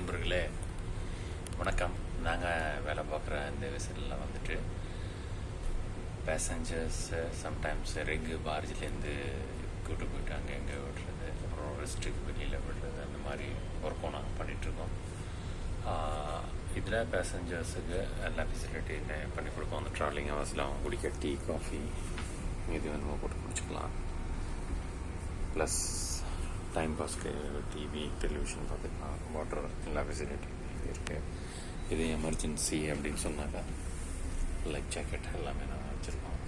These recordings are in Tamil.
நண்பர்களே வணக்கம். நாங்கள் வேலை பார்க்குற இந்த விசிலில் வந்துட்டு பேசஞ்சர்ஸ் சம்டைம்ஸ் ரெகு பார்ஜிலேருந்து கூப்பிட்டு போயிட்டு அங்கே எங்கே விடுறது, அப்புறம் ரெஸ்ட்டுக்கு வெளியில் விடுறது, அந்த மாதிரி ஒர்க்கும் நாங்கள் பண்ணிகிட்ருக்கோம். இதில் பேசஞ்சர்ஸுக்கு எல்லா ஃபெசிலிட்டியுமே பண்ணி கொடுப்போம். அந்த ட்ராவலிங் ஹவர்ஸில் அவங்க குடிக்க டீ, காஃபி இது வேணுமோ போட்டு குடிச்சிக்கலாம். ப்ளஸ் டைம் பாஸ்க்கு டிவி, டெலிவிஷன் பார்த்துக்கலாம். வாட்டர் எல்லா ஃபெசிலிட்டியுமே இருக்குது. இது எமர்ஜென்சி அப்படின்னு சொன்னாக்கா லைஃப் ஜாக்கெட் எல்லாமே நாங்கள் வச்சுருக்கோம்.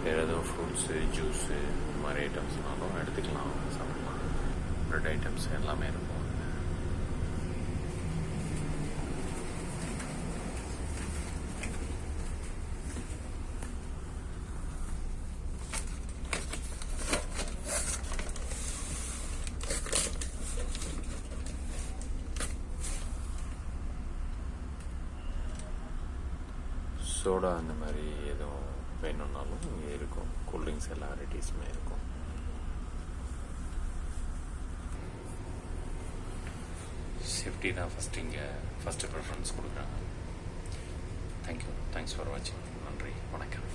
வேறு எதுவும் ஃப்ரூட்ஸு, ஜூஸு இந்த மாதிரி ஐட்டம்ஸ்னாலும் எடுத்துக்கலாம், சாப்பிடலாம். ப்ரெட் ஐட்டம்ஸ் எல்லாமே இருக்கும். சோடா அந்த மாதிரி எதுவும் வேணும்னாலும் இங்கே இருக்கும். கூல்ட்ரிங்க்ஸ் எல்லா வெரைட்டிஸுமே இருக்கும். சேஃப்டி தான் ஃபஸ்ட்டு ப்ரிஃபரன்ஸ் கொடுக்குறாங்க. தேங்க்யூ. தேங்க்ஸ் ஃபார் வாட்சிங். நன்றி, வணக்கம்.